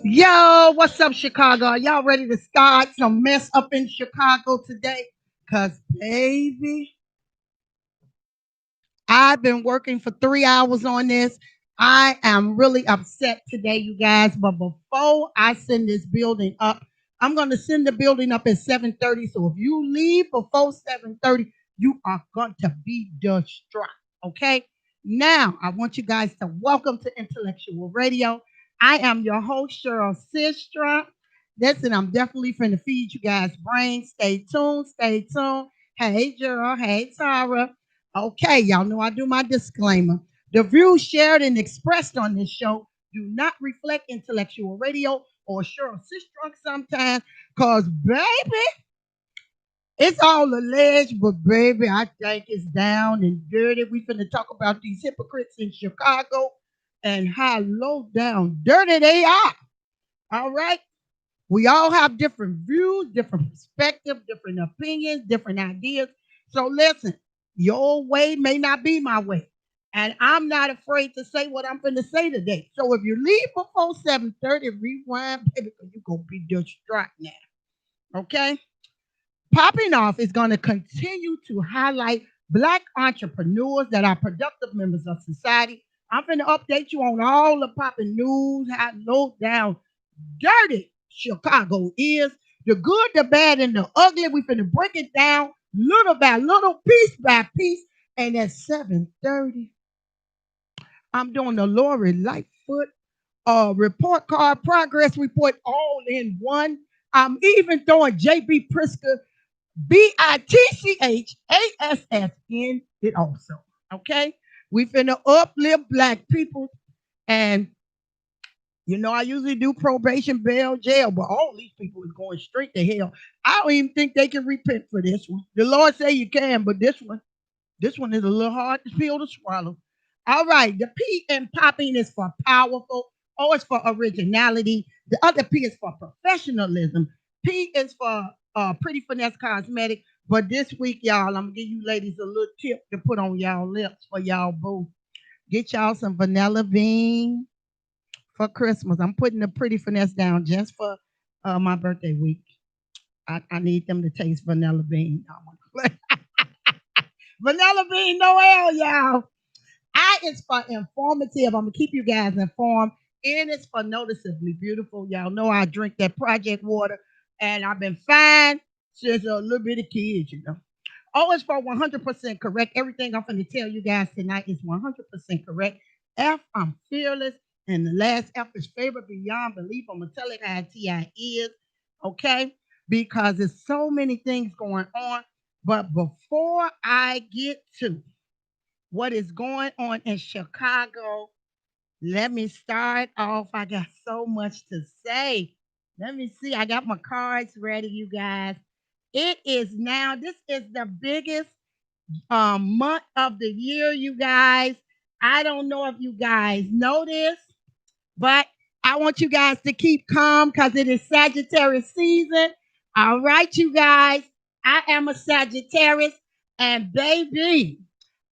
Yo, what's up, Chicago? Are y'all ready to start some mess up in Chicago today? Because, baby, I've been working for 3 hours on this. I am really upset today, you guys. But before I send this building up, I'm going to send the building up at 7:30. So if you leave before 7:30, you are going to be distraught. Okay? Now, I want you guys to welcome to Intellectual Radio. I am your host, Cheryl Sistrunk. Listen, I'm definitely finna feed you guys brains. Stay tuned. Stay tuned. Hey, Cheryl. Hey, Tara. Okay, y'all know I do my disclaimer. The views shared and expressed on this show do not reflect intellectual radio or Cheryl Sistrunk sometimes, because, baby, it's all alleged, but, baby, I think it's down and dirty. We finna talk about these hypocrites in Chicago and how low down dirty they are. All right? We all have different views, different perspectives, different opinions, different ideas. So listen, your way may not be my way. And I'm not afraid to say what I'm going to say today. So if you leave before 7:30, rewind, baby, because you're going to be distraught now. Okay? Popping Off is going to continue to highlight Black entrepreneurs that are productive members of society. I'm going to update you on all the popping news, how low down dirty Chicago is, the good, the bad, and the ugly. We finna break it down little by little, piece by piece. And at 7:30, I'm doing the Lori Lightfoot report card progress report all in one. I'm even throwing JB Prisker BITCHASS in it also. Okay? We finna uplift Black people. And I usually do probation, bail, jail, but all these people is going straight to hell. I don't even think they can repent for this one. The Lord say you can, but this one is a little hard to pill to swallow. All right, the P in popping is for powerful. O is for originality. The other P is for professionalism. P is for pretty finesse cosmetic. But this week, y'all, I'm gonna give you ladies a little tip to put on y'all lips for y'all boo. Get y'all some vanilla bean for Christmas. I'm putting the pretty finesse down just for my birthday week. I need them to taste vanilla bean. Vanilla bean Noel, y'all. I is for informative. I'm gonna keep you guys informed. N is for noticeably beautiful. Y'all know I drink that project water, and I've been fine since a little bit of kid. O is for 100% correct. Everything I'm going to tell you guys tonight is 100% correct. F, I'm fearless. And the last F is favor beyond belief. I'm going to tell it how TI is, okay? Because there's so many things going on. But before I get to what is going on in Chicago, let me start off. I got so much to say. Let me see. I got my cards ready, you guys. This is the biggest month of the year, you guys. I don't know if you guys know this, but I want you guys to keep calm because it is Sagittarius season. All right, you guys. I am a Sagittarius, and baby,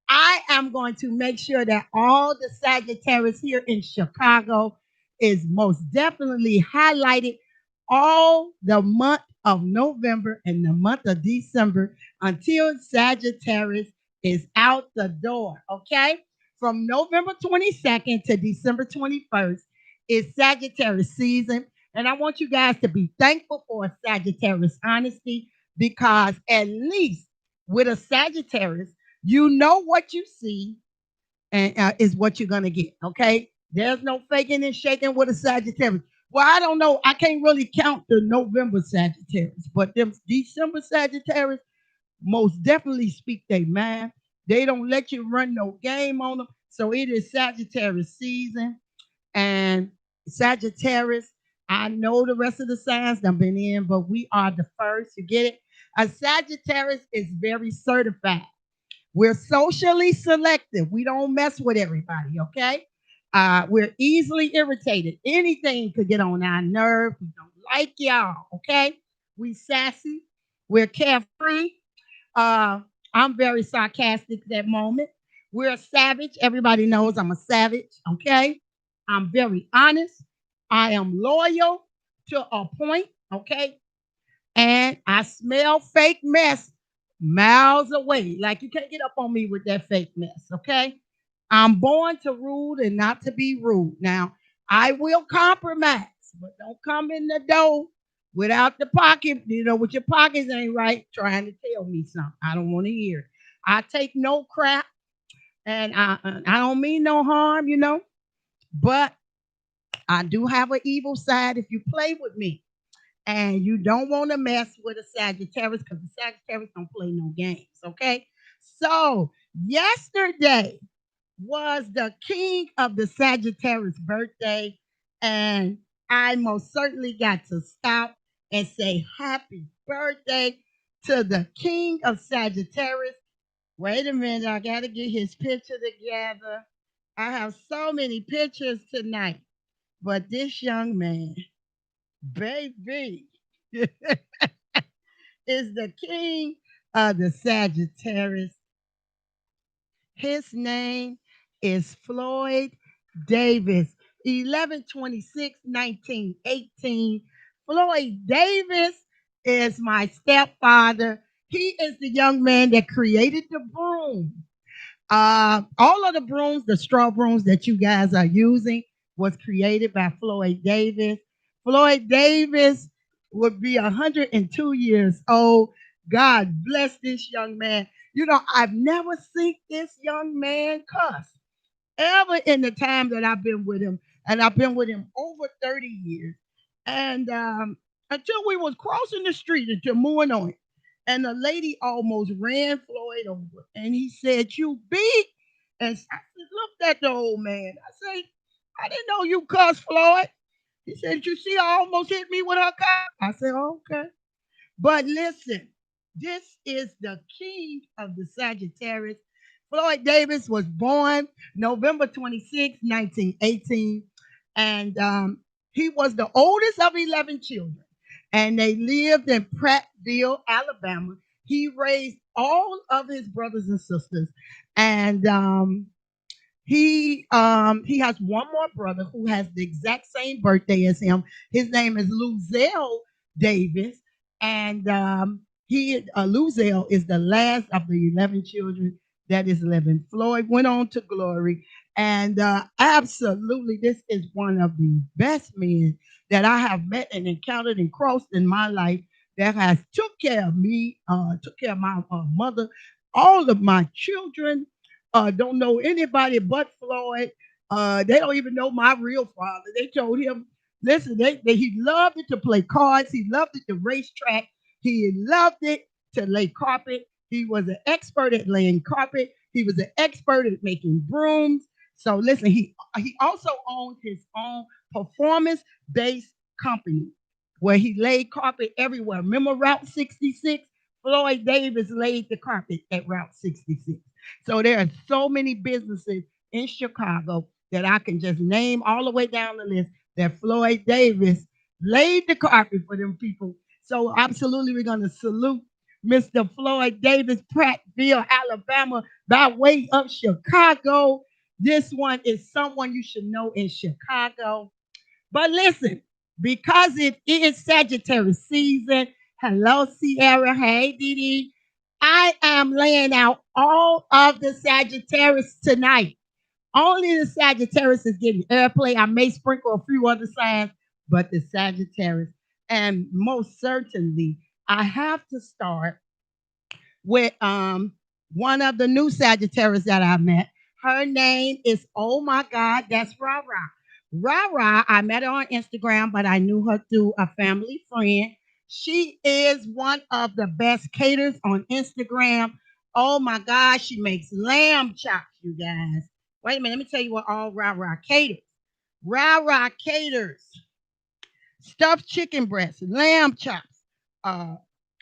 I am going to make sure that all the Sagittarius here in Chicago is most definitely highlighted all the month of November and the month of December until Sagittarius is out the door. Okay? From November 22nd to December 21st is Sagittarius season. And I want you guys to be thankful for a Sagittarius honesty because at least with a Sagittarius, you know what you see and is what you're going to get. Okay? There's no faking and shaking with a Sagittarius. Well, I don't know. I can't really count the November Sagittarius, but them December Sagittarius most definitely speak their mind. They don't let you run no game on them. So it is Sagittarius season. And Sagittarius, I know the rest of the signs I've been in, but we are the first. You get it? A Sagittarius is very certified. We're socially selective. We don't mess with everybody, okay? We're easily irritated. Anything could get on our nerve. We don't like y'all, okay? We sassy. We're carefree. Uh, I'm very sarcastic at that moment. We're a savage. Everybody knows I'm a savage, okay? I'm very honest. I am loyal to a point, okay? And I smell fake mess miles away. Like you can't get up on me with that fake mess, okay? I'm born to rule and not to be rude. Now, I will compromise, but don't come in the door without the pocket, with your pockets ain't right, trying to tell me something. I don't want to hear it. I take no crap, and I don't mean no harm, but I do have an evil side if you play with me. And you don't want to mess with a Sagittarius because the Sagittarius don't play no games, okay? So, yesterday was the king of the Sagittarius birthday, and I most certainly got to stop and say happy birthday to the king of Sagittarius. Wait a minute, I got to get his picture together. I have so many pictures tonight, but this young man, baby, is the king of the Sagittarius. His name is Floyd Davis, 11/26/1918. Floyd Davis is my stepfather. He is the young man that created the broom. All of the brooms, the straw brooms that you guys are using, was created by Floyd Davis. Floyd Davis would be 102 years old. God bless this young man. I've never seen this young man cuss ever in the time that I've been with him, and I've been with him over 30 years. And until we was crossing the street until moving on it, and the lady almost ran Floyd over, and he said, "You beat." And I said, looked at the old man. I said, "I didn't know you cuss, Floyd." He said, "You see, I almost hit me with her car." I said, "Okay." But listen, this is the king of the Sagittarius. Floyd Davis was born November 26, 1918, and he was the oldest of 11 children, and they lived in Prattville, Alabama. He raised all of his brothers and sisters, and he has one more brother who has the exact same birthday as him. His name is Luzelle Davis, and Luzelle is the last of the 11 children that is living. Floyd went on to glory, and absolutely, this is one of the best men that I have met and encountered and crossed in my life. That has took care of me, took care of my mother, all of my children, don't know anybody but Floyd. They don't even know my real father. They told him, listen, he loved it to play cards. He loved it to racetrack. He loved it to lay carpet. He was an expert at laying carpet. He was an expert at making brooms. So listen, he also owned his own performance-based company where he laid carpet everywhere. Remember Route 66? Floyd Davis laid the carpet at Route 66. So there are so many businesses in Chicago that I can just name all the way down the list that Floyd Davis laid the carpet for them people. So absolutely, we're going to salute Mr. Floyd Davis, Prattville, Alabama, by way of Chicago. This one is someone you should know in Chicago. But listen, because it is Sagittarius season, hello, Sierra. Hey, Dee. I am laying out all of the Sagittarius tonight. Only the Sagittarius is getting airplay. I may sprinkle a few other signs, but the Sagittarius. And most certainly, I have to start with one of the new Sagittarius that I met. Her name is, oh my God, that's Ra Ra. Ra Ra, I met her on Instagram, but I knew her through a family friend. She is one of the best caterers on Instagram. Oh my God, she makes lamb chops, you guys. Wait a minute, let me tell you what all Ra Ra caters. Ra Ra caters stuffed chicken breasts, lamb chops, uh,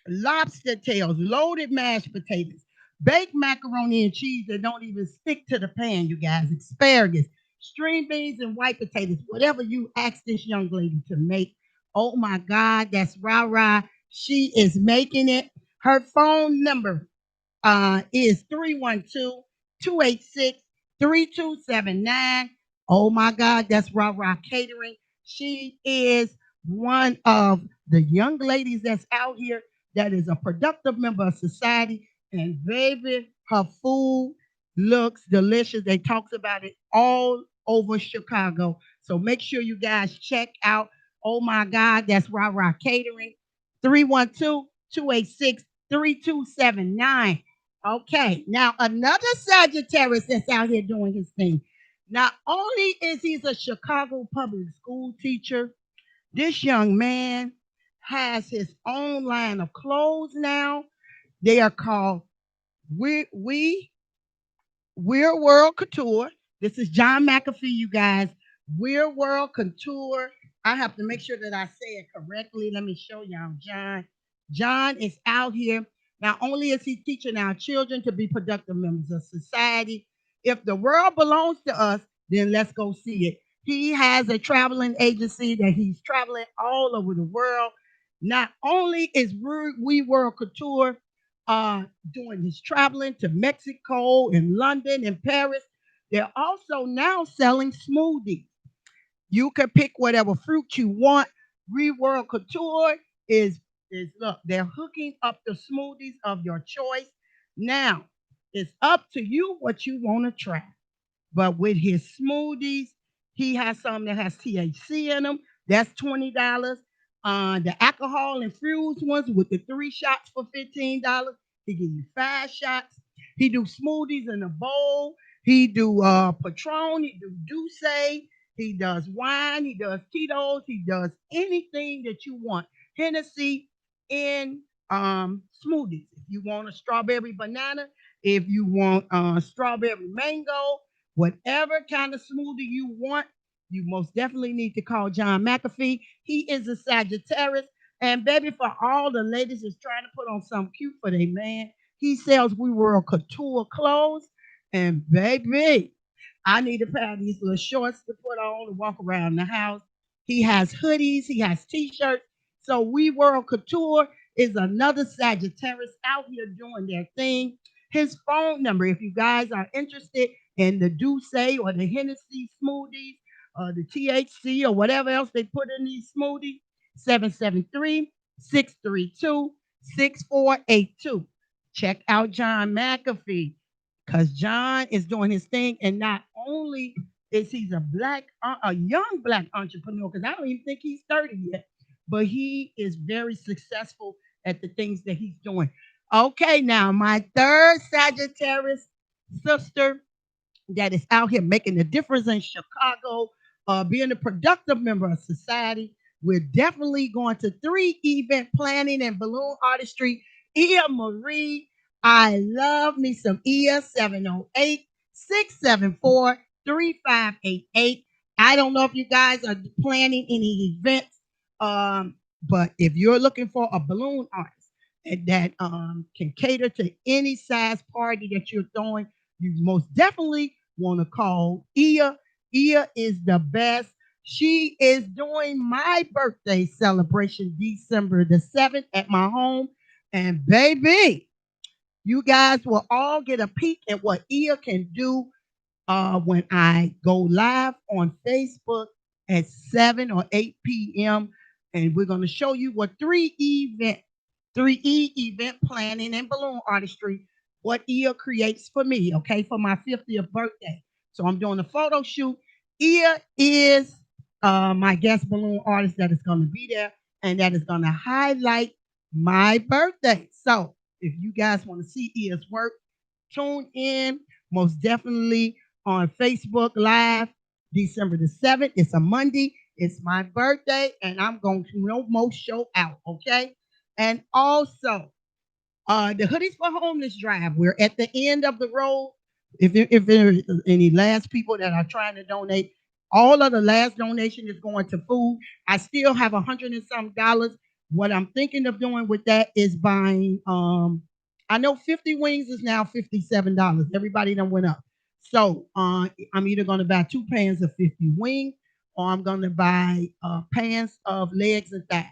lobster tails, loaded mashed potatoes, baked macaroni and cheese that don't even stick to the pan, you guys, asparagus, string beans, and white potatoes, whatever you ask this young lady to make. Oh my God, that's Ra Ra. She is making it. Her phone number is 312-286-3279. Oh my God, that's Ra Ra Catering. She is one of the young ladies that's out here that is a productive member of society. And baby, her food looks delicious. They talks about it all over Chicago. So make sure you guys check out. Oh my God, that's Rah Rah Catering. 312-286-3279. Okay, now another Sagittarius that's out here doing his thing. Not only is he a Chicago public school teacher, this young man has his own line of clothes now. They are called We We're World Couture. This is John McAfee, you guys. We're World Couture. I have to make sure that I say it correctly. Let me show y'all John. John is out here. Not only is he teaching our children to be productive members of society, if the world belongs to us, then let's go see it. He has a traveling agency that he's traveling all over the world. Not only is We World Couture uh, doing his traveling to Mexico and London and Paris. They're also now selling smoothies. You can pick whatever fruit you want. Reworld Couture is look, they're hooking up the smoothies of your choice. Now, it's up to you what you want to try. But with his smoothies, he has some that has THC in them. That's $20. The alcohol infused ones with the 3 shots for $15. He give you 5 shots. He do smoothies in a bowl. He do Patron. He do Douce. He does wine. He does Tito's. He does anything that you want. Hennessy in smoothies. If you want a strawberry banana, if you want strawberry mango, whatever kind of smoothie you want, you most definitely need to call John McAfee. He is a Sagittarius. And baby, for all the ladies that's trying to put on something cute for their man, he sells We World Couture clothes. And baby, I need a pair of these little shorts to put on and walk around the house. He has hoodies, he has t-shirts. So We World Couture is another Sagittarius out here doing their thing. His phone number, if you guys are interested in the Douce or the Hennessy smoothies, the THC or whatever else they put in these smoothies, 773-632-6482. Check out John McAfee because John is doing his thing, and not only is he's a young black entrepreneur, because I don't even think he's 30 yet, but he is very successful at the things that he's doing. Okay, now my third Sagittarius sister that is out here making a difference in Chicago, being a productive member of society. We're definitely going to 3 event planning and balloon artistry. Ia Marie, I love me some Ia 708-674-3588. I don't know if you guys are planning any events, but if you're looking for a balloon artist that can cater to any size party that you're throwing, you most definitely want to call Ia. Ia is the best. She is doing my birthday celebration December the 7th at my home. And baby, you guys will all get a peek at what Ia can do when I go live on Facebook at 7 or 8 p.m. And we're going to show you what 3E event planning and balloon artistry, what Ia creates for me, okay, for my 50th birthday. So I'm doing a photo shoot. Ia is my guest balloon artist that is going to be there and that is going to highlight my birthday. So if you guys want to see Ia's work, tune in most definitely on Facebook Live December the 7th. It's a Monday. It's my birthday, and I'm going to no more show out, okay? And also, the Hoodies for Homeless Drive. We're at the end of the road. If there are any last people that are trying to donate, all of the last donation is going to food. I still have 100 and some dollars. What I'm thinking of doing with that is buying. I know 50 wings is now $57. Everybody done went up. So I'm either going to buy 2 pans of 50 wings, or I'm going to buy pans of legs and thighs.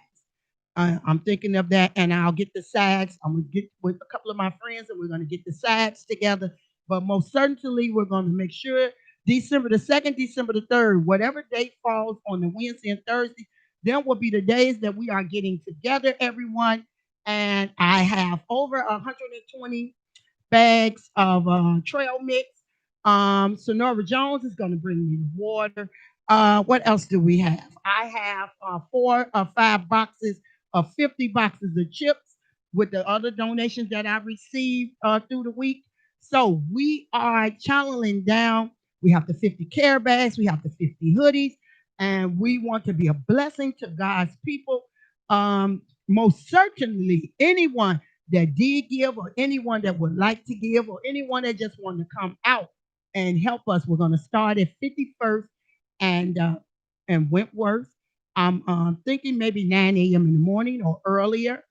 I'm thinking of that, and I'll get the sides. I'm gonna get with a couple of my friends, and we're gonna get the sides together. But most certainly, we're gonna make sure December the 2nd, December the 3rd, whatever date falls on the Wednesday and Thursday, then will be the days that we are getting together, everyone. And I have over 120 bags of trail mix. Sonora Jones is going to bring me water. What else do we have? I have 4 or 5 boxes of 50 boxes of chips with the other donations that I received through the week. So we are channeling down. We have the 50 care bags, we have the 50 hoodies, and we want to be a blessing to God's people. Most certainly, anyone that did give, or anyone that would like to give, or anyone that just wanted to come out and help us, we're going to start at 51st and Wentworth. I'm thinking maybe 9 a.m. in the morning or earlier.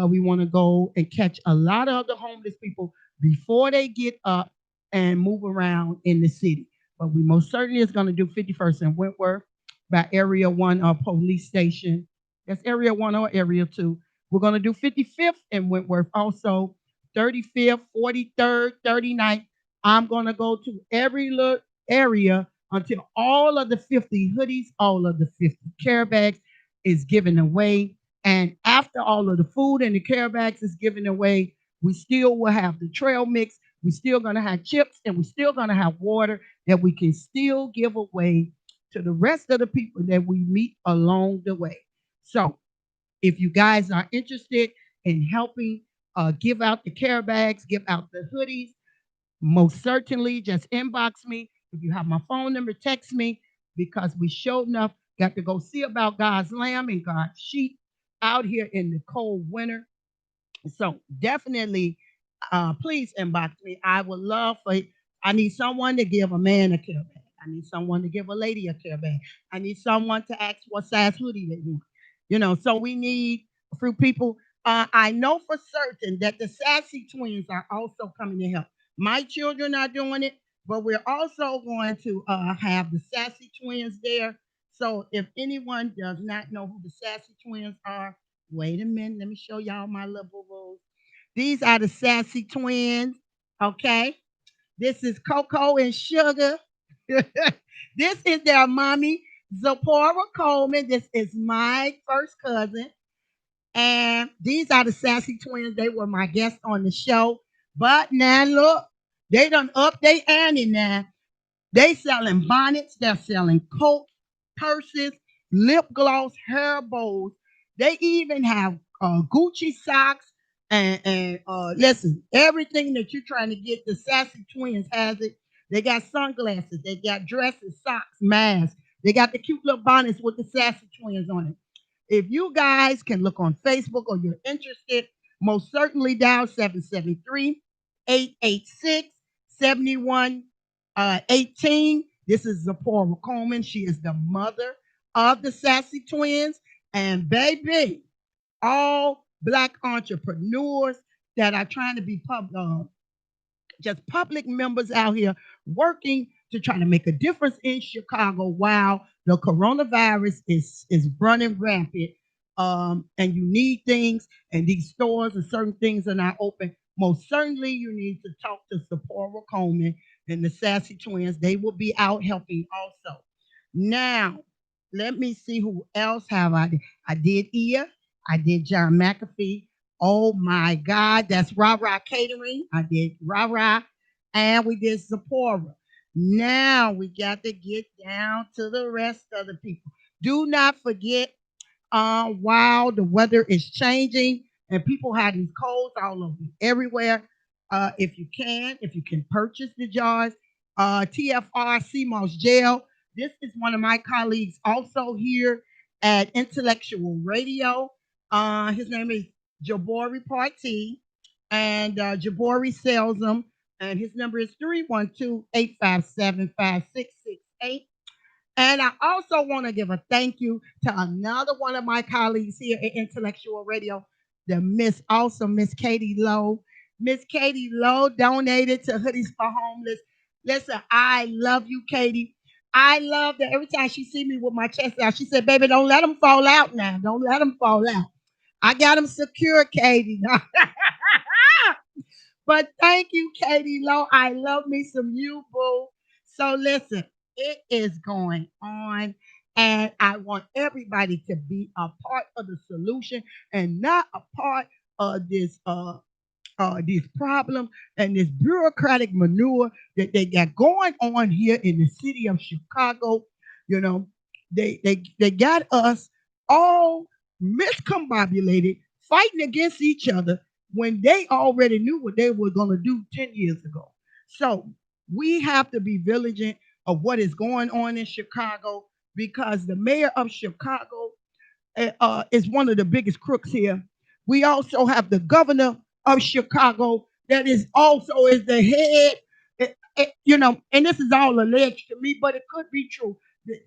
We want to go and catch a lot of the homeless people before they get up and move around in the city. But we most certainly is going to do 51st and Wentworth by Area 1 police station. That's Area 1 or Area 2. We're going to do 55th in Wentworth also, 35th, 43rd, 39th. I'm going to go to every little area until all of the 50 hoodies, all of the 50 care bags is given away. And after all of the food and the care bags is given away, we still will have the trail mix. We're still going to have chips, and we're still going to have water that we can still give away to the rest of the people that we meet along the way. So if you guys are interested in helping give out the care bags, give out the hoodies, most certainly just inbox me. If you have my phone number, text me, because we sure enough got to go see about God's lamb and God's sheep out here in the cold winter. So definitely, please inbox me. I would love for. I need someone to give a man a care bag. I need someone to give a lady a care bag. I need someone to ask what size hoodie they want. So we need a few people. I know for certain that the Sassy twins are also coming to help. My children are doing it, but we're also going to have the Sassy twins there. So if anyone does not know who the Sassy twins are, wait a minute. Let me show y'all my little rules. These are the Sassy twins. Okay. This is Coco and Sugar. This is their mommy, Zipporah Coleman. This is my first cousin. And these are the Sassy twins. They were my guests on the show. But now look, they done up they ante now. They selling bonnets, they're selling coats, purses, lip gloss, hair bows. They even have Gucci socks and listen, everything that you're trying to get. The Sassy Twins has it. They got sunglasses, they got dresses, socks, masks. They got the cute little bonnets with the Sassy Twins on it. If you guys can look on Facebook or you're interested, most certainly dial 773-886-7118. This is Zipporah Coleman. She is the mother of the Sassy Twins. And baby, all Black entrepreneurs that are trying to be just public members out here working to try to make a difference in Chicago while the coronavirus is running rampant. And you need things, and these stores and certain things are not open. Most certainly, you need to talk to Sephora Coleman and the Sassy Twins. They will be out helping also. Now, let me see who else have I did. I did Ia. I did John McAfee. Oh my God, that's Ra Ra Catering. I did Ra Ra, and we did Sephora. Now we got to get down to the rest of the people. Do not forget, while the weather is changing and people have these colds all over everywhere, if you can purchase the jars, TFR CMOS gel. This is one of my colleagues also here at Intellectual Radio. His name is Jabori Party, and Jabori sells them, and his number is 312-857-5668. And I also want to give a thank you to another one of my colleagues here at Intellectual Radio, the Miss Katie Lowe. Miss Katie Lowe donated to Hoodies for Homeless. Listen, I love you, Katie. I love that every time she see me with my chest out, she said, baby, don't let them fall out now. Don't let them fall out. I got them secure, Katie. But thank you, Katie Lowe. I love me some you, boo. So listen, it is going on, and I want everybody to be a part of the solution and not a part of this problem and this bureaucratic manure that they got going on here in the city of Chicago. You know, they got us all miscombobulated, fighting against each other when they already knew what they were going to do 10 years ago. So we have to be vigilant of what is going on in Chicago because the mayor of Chicago is one of the biggest crooks here. We also have the governor of Chicago that is also is the head. And this is all alleged to me, but it could be true.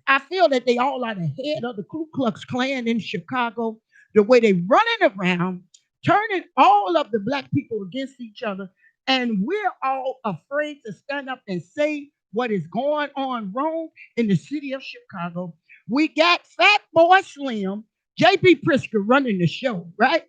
I feel that they all are the head of the Ku Klux Klan in Chicago. The way they running around, turning all of the black people against each other, and we're all afraid to stand up and say what is going on wrong in the city of Chicago. We got Fat Boy Slim, JB Prisker running the show, right?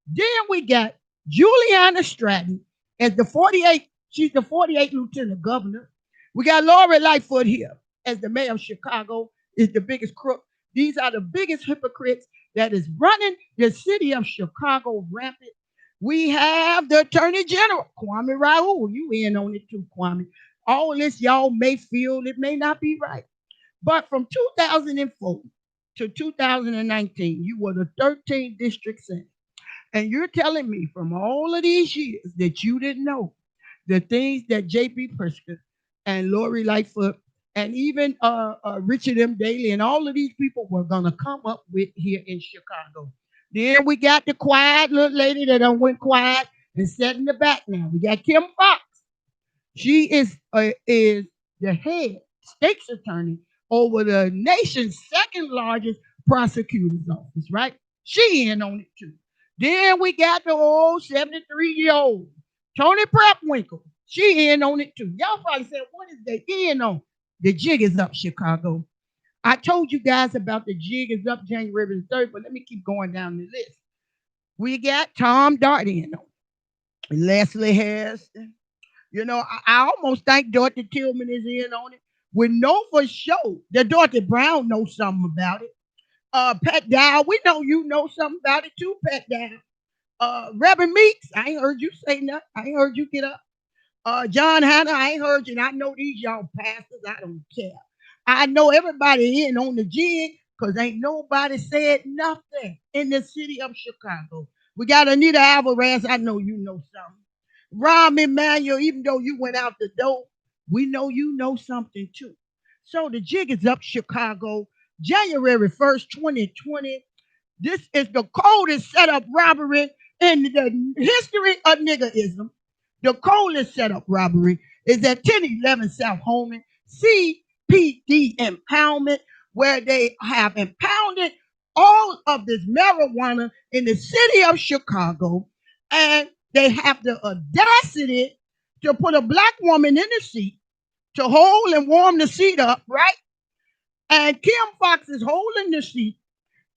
Then we got Juliana Stratton as the 48. She's the 48th Lieutenant Governor. We got Lori Lightfoot here as the mayor of Chicago, is the biggest crook. These are the biggest hypocrites that is running the city of Chicago rampant. We have the Attorney General, Kwame Raoul. You in on it too, Kwame. All this y'all may feel it may not be right. But from 2004 to 2019, you were the 13th district senator. And you're telling me from all of these years that you didn't know the things that J.P. Pritzker and Lori Lightfoot and even Richard M. Daley and all of these people were going to come up with here in Chicago. Then we got the quiet little lady that done went quiet and sat in the back now. We got Kim Fox. She is the head state's attorney over the nation's second largest prosecutor's office, right? She in on it too. Then we got the old 73-year-old Tony Prepwinkle. She in on it too. Y'all probably said, what is they in on? The jig is up, Chicago. I told you guys about the jig is up January the 3rd, but let me keep going down the list. We got Tom Dart in on it. Leslie Harrison. I almost think Dorothy Tillman is in on it. We know for sure that Dorothy Brown knows something about it. Pat Dow, we know you know something about it too, Pat Dow. Reverend Meeks, I ain't heard you say nothing. I ain't heard you get up. John Hanna, I ain't heard you. And I know these y'all pastors, I don't care. I know everybody in on the jig because ain't nobody said nothing in the city of Chicago. We got Anita Alvarez, I know you know something. Rahm Emanuel, even though you went out the door, we know you know something too. So the jig is up, Chicago, January 1st, 2020. This is the coldest setup robbery in the history of niggerism. The coldest setup robbery is at 1011 South Holman, CPD impoundment, where they have impounded all of this marijuana in the city of Chicago, and they have the audacity to put a black woman in the seat to hold and warm the seat up, right? And Kim Fox is holding the seat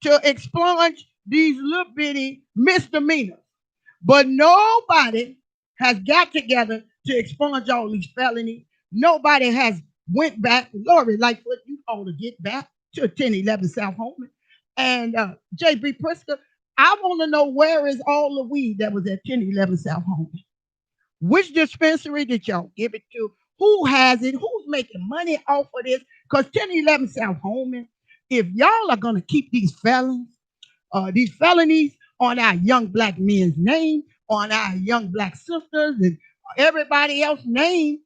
to expunge these little bitty misdemeanors. But nobody has got together to expunge all these felonies. Nobody has went back. Lori Lightfoot, you ought to get back to 1011 South Holman. And J.B. Prisker, I want to know where is all the weed that was at 1011 South Holman? Which dispensary did y'all give it to? Who has it? Who's making money off of this? Because 1011 South Holman, if y'all are going to keep these felonies on our young black men's name, on our young black sisters and everybody else's name,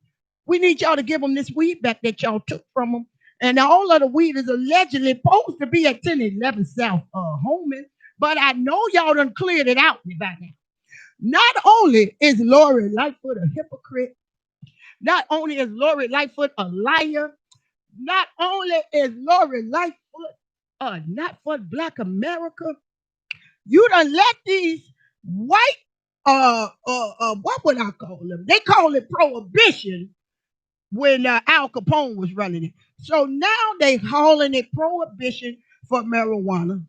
we need y'all to give them this weed back that y'all took from them. And all of the weed is allegedly supposed to be at 1011 South Holman, but I know y'all done cleared it out by now. Not only is Lori Lightfoot a hypocrite, not only is Lori Lightfoot a liar, not only is Lori Lightfoot not for Black America, you done let these white, what would I call them? They call it prohibition when Al Capone was running it. So now they calling it prohibition for marijuana.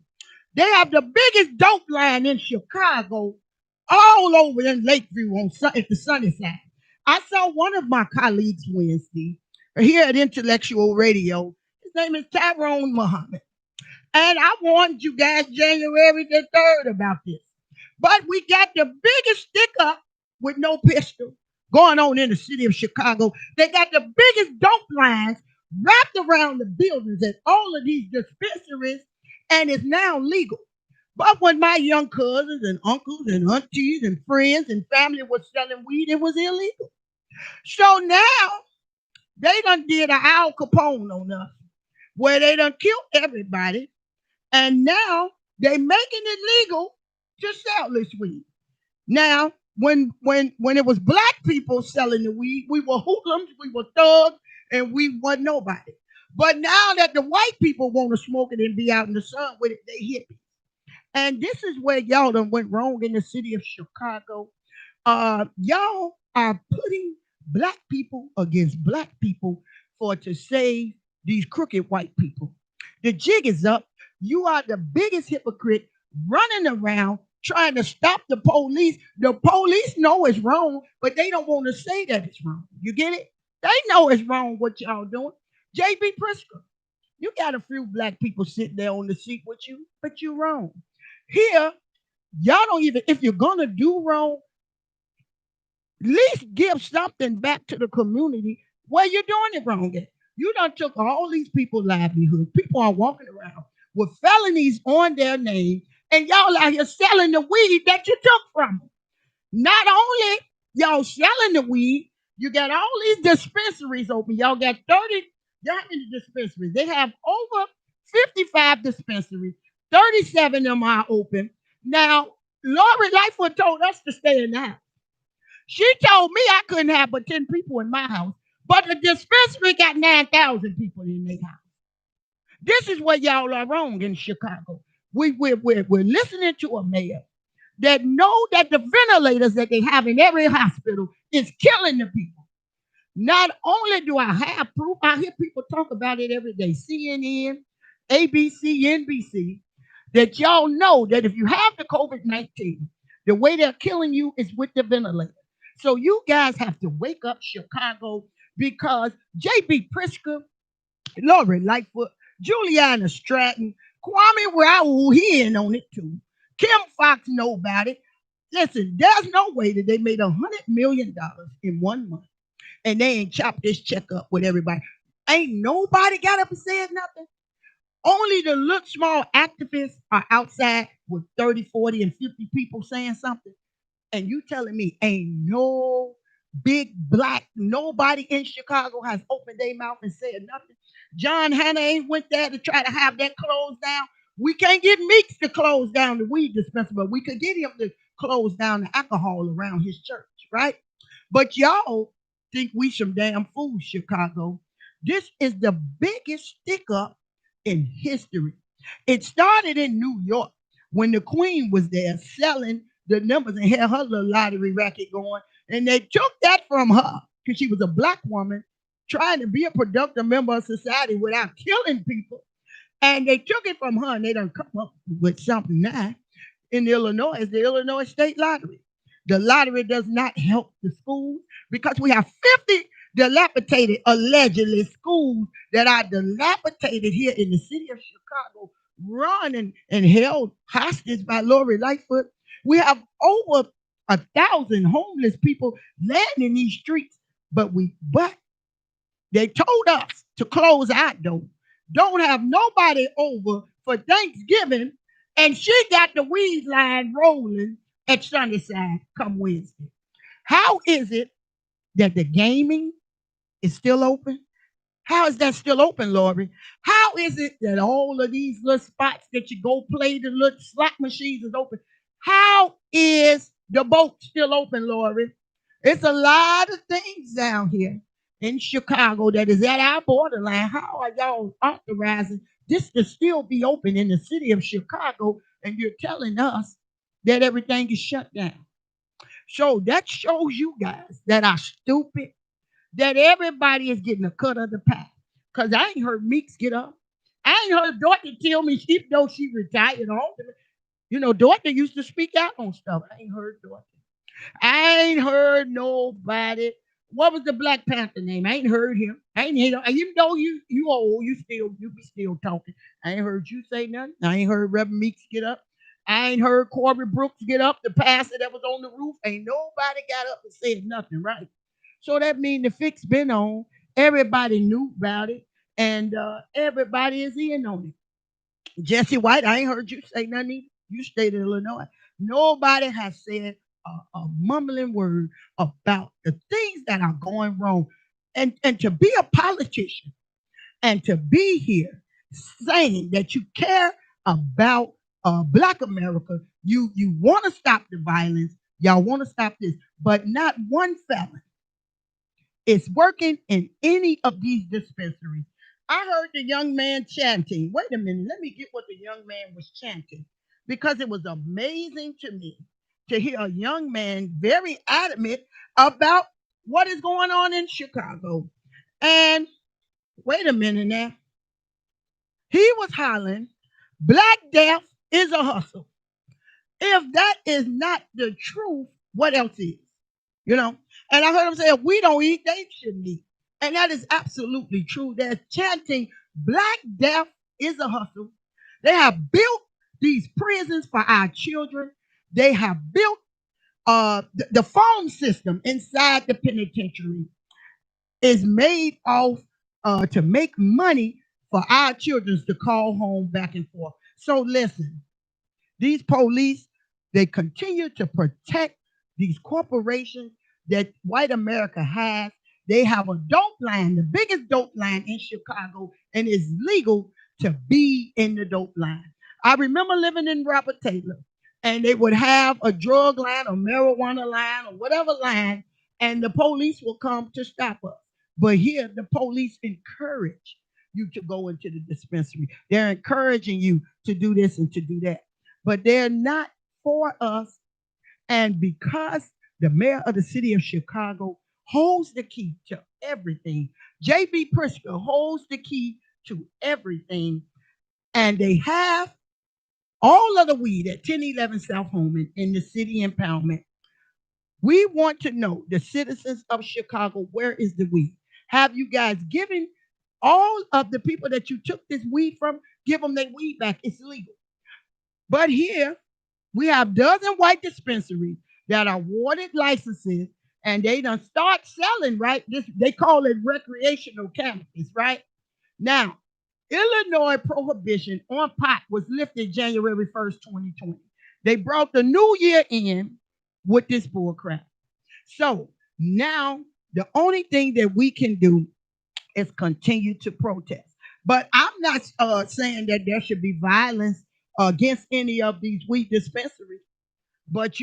They have the biggest dope line in Chicago, all over in Lakeview at the sunny side. I saw one of my colleagues Wednesday here at Intellectual Radio. His name is Tyrone Muhammad. And I warned you guys January the 3rd about this. But we got the biggest stick up with no pistol going on in the city of Chicago. They got the biggest dope lines wrapped around the buildings at all of these dispensaries, and it's now legal. But when my young cousins and uncles and aunties and friends and family was selling weed, it was illegal. So now they done did an Al Capone on us, where they done killed everybody, and now they making it legal to sell this weed. Now, when it was black people selling the weed, we were hoodlums, we were thugs, and we wasn't nobody. But now that the white people want to smoke it and be out in the sun with it, they hippies. And this is where y'all done went wrong in the city of Chicago. Y'all are putting black people against black people for to save these crooked white people. The jig is up. You are the biggest hypocrite running around trying to stop the police. The police know it's wrong, but they don't want to say that it's wrong. You get it? They know it's wrong what y'all doing. JB Prisker, you got a few black people sitting there on the seat with you, but you're wrong. Here, y'all don't even, if you're going to do wrong, at least give something back to the community where you're doing it wrong at. You done took all these people's livelihoods. People are walking around with felonies on their name, and y'all out here selling the weed that you took from them. Not only y'all selling the weed, you got all these dispensaries open. Y'all got 30, how many dispensaries? They have over 55 dispensaries. 37 of them are open. Now, Lori Lightfoot told us to stay in the house. She told me I couldn't have but 10 people in my house, but the dispensary got 9,000 people in their house. This is where y'all are wrong in Chicago. We're listening to a mayor that know that the ventilators that they have in every hospital is killing the people. Not only do I have proof, I hear people talk about it every day. CNN, ABC, NBC, that y'all know that if you have the COVID-19, the way they're killing you is with the ventilator. So you guys have to wake up, Chicago, because J.B. Prisker, Lori Lightfoot, Juliana Stratton, Kwame Raoul, he in on it too. Kim Fox know about it. Listen, there's no way that they made $100 million in 1 month and they ain't chopped this check up with everybody. Ain't nobody got up and said nothing. Only the little small activists are outside with 30, 40, and 50 people saying something. And you telling me ain't no big black, nobody in Chicago has opened their mouth and said nothing. John Hanna ain't went there to try to have that closed down. We can't get Meeks to close down the weed dispensary, but we could get him to close down the alcohol around his church, right? But y'all think we some damn fools, Chicago. This is the biggest stick up in history. It started in New York when the Queen was there selling the numbers and had her little lottery racket going. And they took that from her because she was a black woman trying to be a productive member of society without killing people. And they took it from her and they done come up with something now in Illinois. It's the Illinois State Lottery. The lottery does not help the schools because we have 50 dilapidated, allegedly, schools that are dilapidated here in the city of Chicago, run and held hostage by Lori Lightfoot. We have over 1,000 homeless people laying in these streets, but they told us to close our door. Don't have nobody over for Thanksgiving, and she got the weed line rolling at Sunnyside come Wednesday. How is it that the gaming is still open? How is that still open, Lori? How is it that all of these little spots that you go play the little slot machines is open? How is the boat still open, Lori? It's a lot of things down here in Chicago that is at our borderline. How are y'all authorizing this to still be open in the city of Chicago and you're telling us that everything is shut down? So that shows you guys that are stupid, that everybody is getting a cut of the pie. Because I ain't heard Meeks get up. I ain't heard Dorothy tell me, even though she retired all the, Dorothy used to speak out on stuff. I ain't heard Dorothy. I ain't heard nobody What was the Black Panther name? I ain't heard him. I ain't heard. You know you old. You be still talking. I ain't heard you say nothing. I ain't heard Reverend Meeks get up. I ain't heard Corbin Brooks get up. The pastor that was on the roof. Ain't nobody got up and said nothing. Right. So that means the fix been on. Everybody knew about it, and everybody is in on it. Jesse White, I ain't heard you say nothing either. You stayed in Illinois. Nobody has said a mumbling word about the things that are going wrong. And to be a politician and to be here saying that you care about Black America, you want to stop the violence, y'all want to stop this, but not one felon is working in any of these dispensaries. I heard the young man chanting. Wait a minute, let me get what the young man was chanting because it was amazing to me to hear a young man very adamant about what is going on in Chicago. And wait a minute now, he was hollering, Black death is a hustle. If that is not the truth, what else is? You know? And I heard him say, if we don't eat, they shouldn't eat. And that is absolutely true. They're chanting, Black death is a hustle. They have built these prisons for our children. They have built the phone system inside the penitentiary is made off to make money for our children to call home back and forth. So listen, these police, they continue to protect these corporations that white America has. They have a dope line, the biggest dope line in Chicago, and it's legal to be in the dope line. I remember living in Robert Taylor, and they would have a drug line, a marijuana line, or whatever line, and the police will come to stop us. But here, the police encourage you to go into the dispensary. They're encouraging you to do this and to do that, but they're not for us. And because the mayor of the city of Chicago holds the key to everything, J.B. Pritzker holds the key to everything, and they have all of the weed at 1011 South Holman in the city impoundment. We want to know, the citizens of Chicago, where is the weed? Have you guys given all of the people that you took this weed from, give them their weed back? It's legal. But here, we have dozen white dispensaries that are awarded licenses, and they done start selling, right? This they call it recreational cannabis, right? Now, Illinois prohibition on pot was lifted January 1st, 2020. They brought the new year in with this bullcrap. So now the only thing that we can do is continue to protest. But I'm not saying that there should be violence against any of these weed dispensaries. But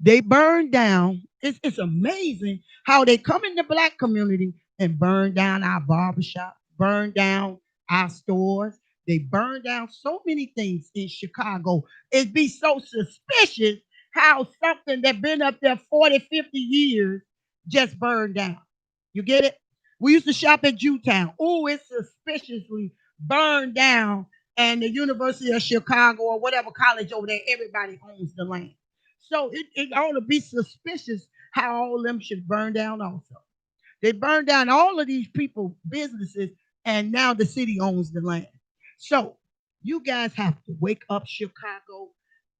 they burn down. It's amazing how they come in the Black community and burn down our barbershop, burn down our stores. They burn down so many things in Chicago. It'd be so suspicious how something that been up there 40, 50 years just burned down. You get it? We used to shop at Jewtown. Oh, it's suspiciously burned down. And the University of Chicago or whatever college over there, everybody owns the land. So it ought to be suspicious how all of them should burn down also. They burned down all of these people, businesses, and now the city owns the land. So you guys have to wake up, Chicago.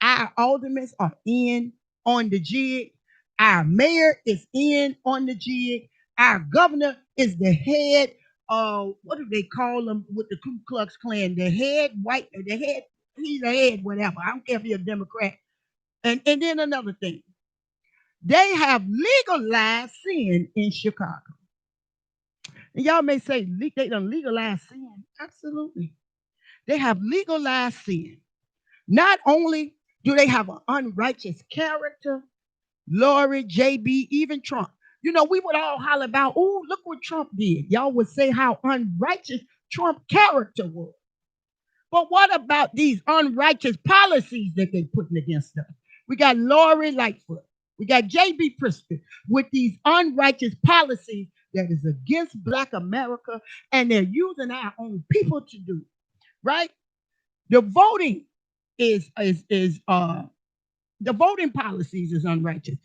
Our aldermen are in on the jig. Our mayor is in on the jig. Our governor is the head. What do they call them with the Ku Klux Klan? The head white, the head. He's a head, whatever. I don't care if he's a Democrat. And then another thing, they have legalized sin in Chicago. And y'all may say they don't legalize sin. Absolutely. They have legalized sin. Not only do they have an unrighteous character, Lori, JB, even Trump. We would all holler about, oh, look what Trump did. Y'all would say how unrighteous Trump character was. But what about these unrighteous policies that they're putting against us? We got Lori Lightfoot. We got J.B. Pritzker with these unrighteous policies that is against Black America, and they're using our own people to do it, right? The voting is the voting policies is unrighteous.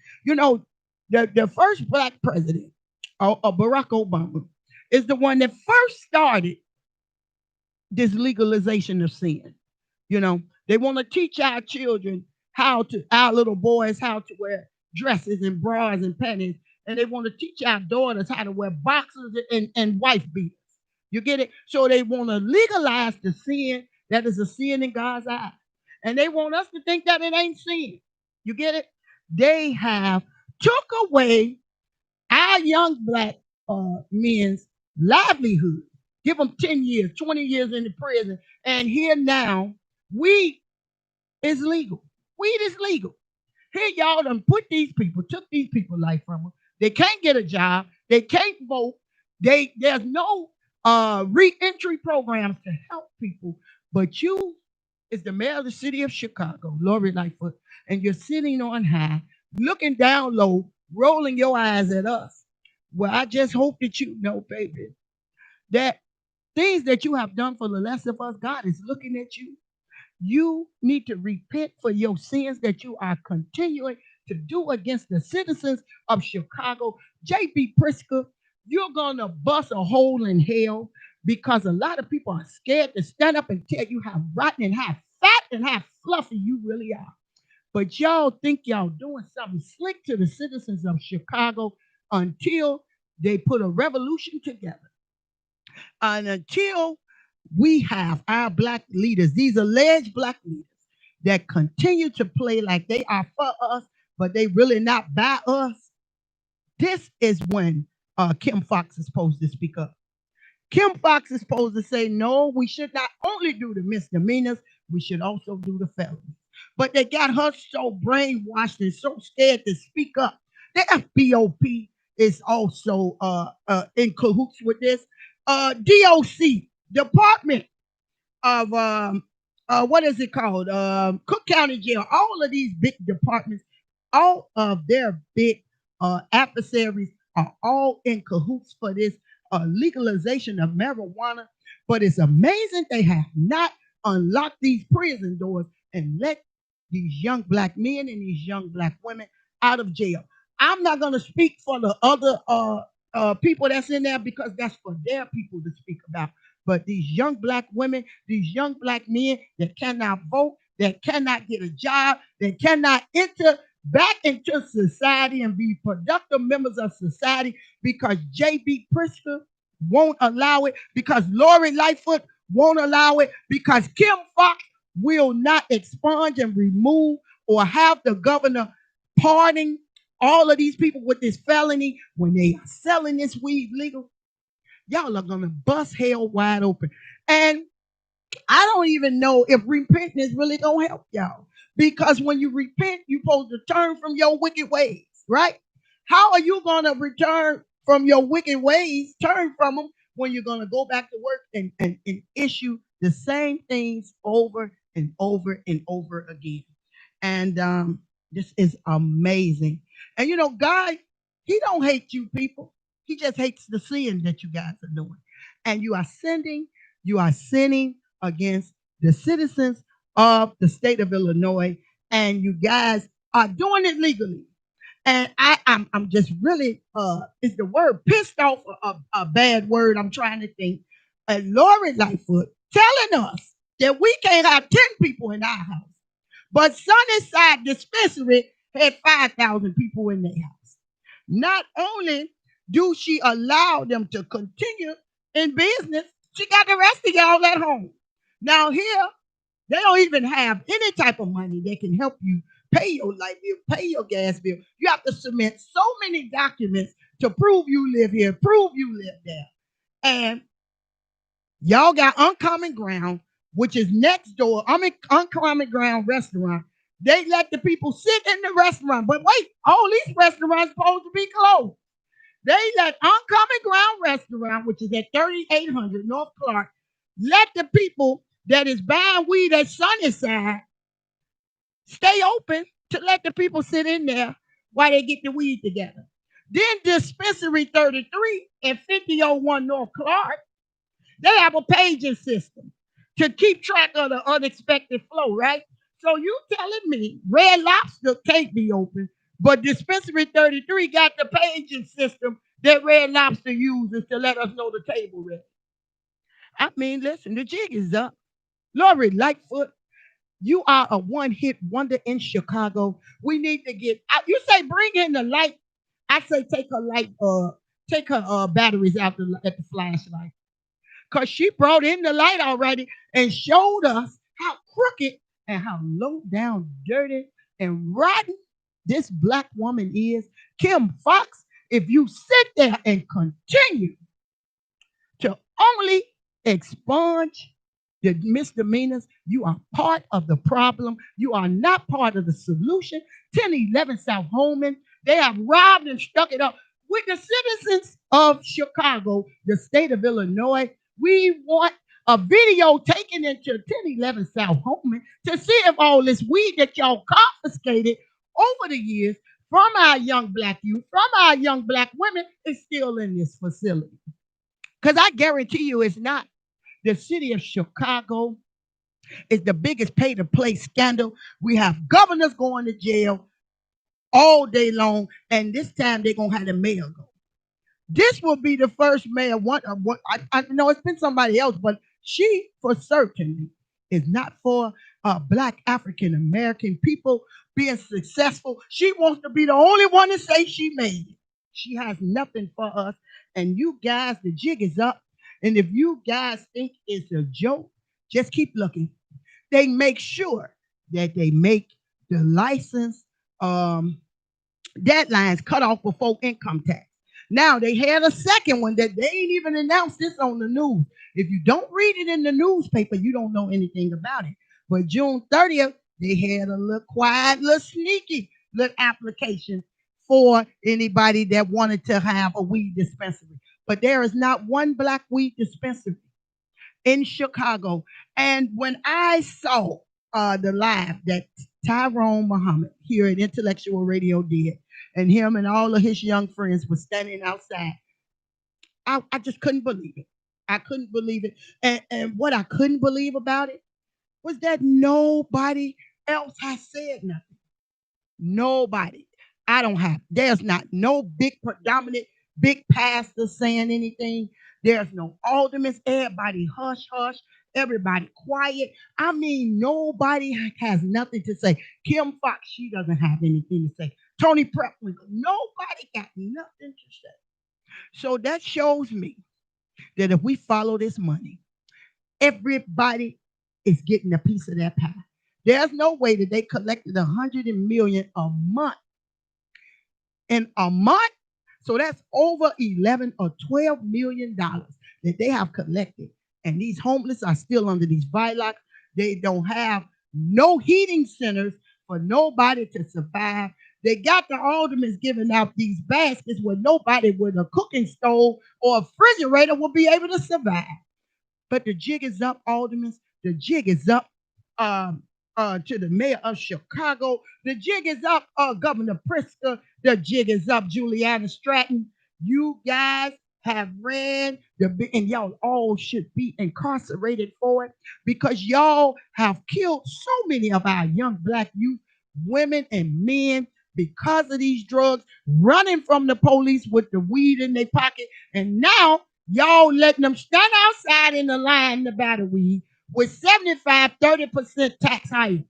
The first black president, Barack Obama, is the one that first started this legalization of sin. You know, they want to teach our children our little boys how to wear dresses and bras and panties, and they want to teach our daughters how to wear boxers and wife beaters. You get it? So they want to legalize the sin that is a sin in God's eyes. And they want us to think that it ain't sin. You get it? They have took away our young black men's livelihood. Give them 10 years, 20 years in the prison. And here now, weed is legal. Weed is legal. Here y'all done took these people life from them. They can't get a job. They can't vote. There's no re-entry programs to help people. But you is the mayor of the city of Chicago, Lori Lightfoot, and you're sitting on high, looking down low, rolling your eyes at us. Well, I just hope that you know, baby, that things that you have done for the rest of us, God is looking at you. You need to repent for your sins that you are continuing to do against the citizens of Chicago. J.B. Pritzker, you're going to bust a hole in hell because a lot of people are scared to stand up and tell you how rotten and how fat and how fluffy you really are. But y'all think y'all doing something slick to the citizens of Chicago until they put a revolution together. And until we have our black leaders, these alleged black leaders that continue to play like they are for us, but they really not by us, this is when Kim Foxx is supposed to speak up. Kim Foxx is supposed to say, no, we should not only do the misdemeanors, we should also do the felonies. But they got her so brainwashed and so scared to speak up. The FBOP is also in cahoots with this. DOC, Department of what is it called? Cook County Jail. All of these big departments, all of their big adversaries are all in cahoots for this legalization of marijuana. But it's amazing they have not unlocked these prison doors and let these young black men and these young black women out of jail. I'm not going to speak for the other people that's in there because that's for their people to speak about. But these young black women, these young black men that cannot vote, that cannot get a job, that cannot enter back into society and be productive members of society because J.B. Pritzker won't allow it, because Lori Lightfoot won't allow it, because Kim Foxx will not expunge and remove or have the governor pardon all of these people with this felony when they are selling this weed legal. Y'all are going to bust hell wide open. And I don't even know if repenting is really going to help y'all. Because when you repent, you're supposed to turn from your wicked ways, right? How are you going to return from your wicked ways, turn from them, when you're going to go back to work and issue the same things over and over and over again? And this is amazing. And God, he don't hate you people. He just hates the sin that you guys are doing. And you are sinning against the citizens of the state of Illinois, and you guys are doing it legally. And I'm just really is the word pissed off a bad word? I'm trying to think. And Lori Lightfoot telling us that we can't have 10 people in our house, but Sunnyside Dispensary had 5,000 people in their house. Not only do she allow them to continue in business, she got the rest of y'all at home. Now here, they don't even have any type of money that can help you pay your light bill, pay your gas bill. You have to submit so many documents to prove you live here, prove you live there. And y'all got Uncommon Ground, which is next door. Uncommon Ground restaurant. They let the people sit in the restaurant. But wait, all these restaurants supposed to be closed. They let Uncommon Ground restaurant, which is at 3800 North Clark, let the people that is buying weed at Sunnyside stay open to let the people sit in there while they get the weed together. Then Dispensary 33 at 5001 North Clark, they have a paging system to keep track of the unexpected flow, right? So you telling me Red Lobster can't be open, But Dispensary 33 got the paging system that Red Lobster uses to let us know the table ready. I mean, listen, the jig is up. Lori Lightfoot, you are a one-hit wonder in Chicago. We need to get out. You say bring in the light. I say take her batteries out at the flashlight. Cause she brought in the light already and showed us how crooked and how low down, dirty, and rotten this black woman is. Kim Fox, if you sit there and continue to only expunge the misdemeanors, you are part of the problem. You are not part of the solution. 1011 South Holman, they have robbed and stuck it up. With the citizens of Chicago, the state of Illinois, we want a video taken into 1011 South Holman to see if all this weed that y'all confiscated over the years from our young black youth, from our young black women, is still in this facility. Because I guarantee you it's not. The city of Chicago is the biggest pay to play scandal. We have governors going to jail all day long, and this time they're going to have the mayor go. This will be the first mayor. I know it's been somebody else, but she for certain is not for black African American people being successful. She wants to be the only one to say she made it. She has nothing for us. And you guys, the jig is up. And if you guys think it's a joke, just keep looking. They make sure that they make the license deadlines cut off before income tax. Now they had a second one that they ain't even announced this on the news. If you don't read it in the newspaper, you don't know anything about it. But June 30th, they had a little quiet, little sneaky little application for anybody that wanted to have a weed dispensary. But there is not one black weed dispensary in Chicago. And when I saw the live that Tyrone Muhammad here at Intellectual Radio did, and him and all of his young friends were standing outside, I just couldn't believe it. I couldn't believe it. And what I couldn't believe about it was that nobody else has said nothing. Nobody. I don't have. There's not no big predominant big pastor saying anything. There's no aldermen. Everybody hush hush. Everybody quiet. I mean, nobody has nothing to say. Kim Fox, she doesn't have anything to say. Tony Prepwinkle, nobody got nothing to say. So that shows me that if we follow this money, everybody is getting a piece of that pie. There's no way that they collected 100 million a month in a month. So that's over 11 or 12 million dollars that they have collected. And these homeless are still under these viaducts. They don't have no heating centers for nobody to survive. They got the aldermen giving out these baskets where nobody with a cooking stove or a refrigerator will be able to survive. But the jig is up, aldermen. The jig is up to the mayor of Chicago. The jig is up, Governor Pritzker. The jig is up, Juliana Stratton. You guys have ran and y'all all should be incarcerated for it because y'all have killed so many of our young black youth, women, and men because of these drugs, running from the police with the weed in their pocket. And now y'all letting them stand outside in the line to buy the weed with 75, 30% tax hike.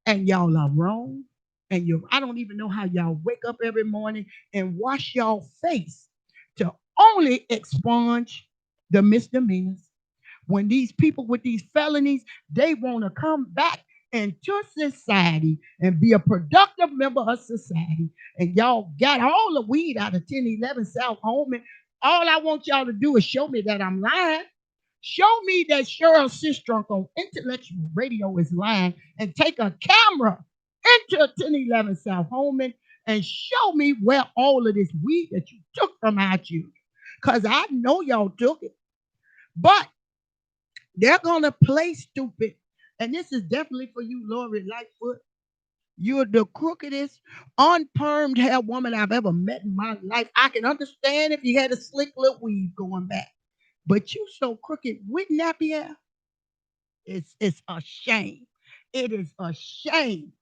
And y'all are wrong. And I don't even know how y'all wake up every morning and wash y'all face to only expunge the misdemeanors. When these people with these felonies, they want to come back into society and be a productive member of society. And y'all got all the weed out of 1011 South Holman. All I want y'all to do is show me that I'm lying. Show me that Cheryl Sistrunk on Intellectual Radio is lying and take a camera into 1011 South Holman and show me where all of this weed that you took from our children. Because I know y'all took it. But they're going to play stupid. And this is definitely for you, Lori Lightfoot. You're the crookedest, unpermed hair woman I've ever met in my life. I can understand if you had a slick little weave going back. But you so crooked with nappy hair. It's a shame. It is a shame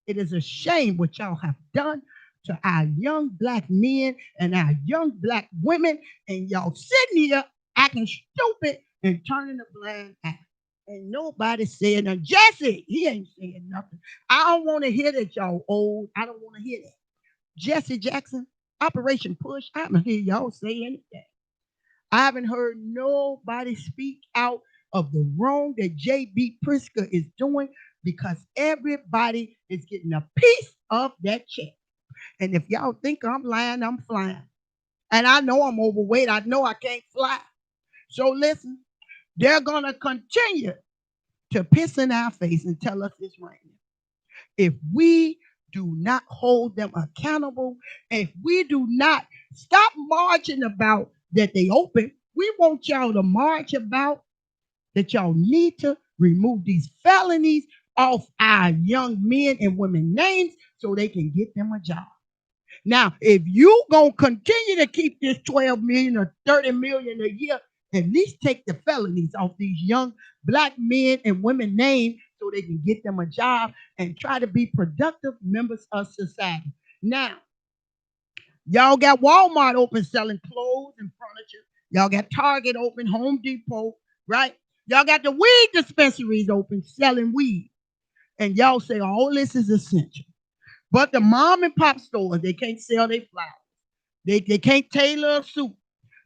It is a shame what y'all have done to our young black men and our young black women, and y'all sitting here acting stupid and turning a blind eye. And nobody saying nothing. Jesse, he ain't saying nothing. I don't want to hear that y'all old. I don't want to hear that. Jesse Jackson, Operation Push. I haven't heard y'all say anything. I haven't heard nobody speak out of the wrong that JB Prisker is doing because everybody is getting a piece of that check. And if y'all think I'm lying, I'm flying. And I know I'm overweight. I know I can't fly. So listen, they're going to continue to piss in our face and tell us it's raining. If we do not hold them accountable, if we do not stop marching about that they open, we want y'all to march about that y'all need to remove these felonies off our young men and women names so they can get them a job. Now, if you gonna continue to keep this 12 million or 30 million a year, at least take the felonies off these young black men and women names so they can get them a job and try to be productive members of society. Now, y'all got Walmart open selling clothes and furniture. Y'all got Target open, Home Depot, right? Y'all got the weed dispensaries open selling weed. And y'all say all this is essential. But the mom and pop stores, they can't sell their flowers. They can't tailor a suit.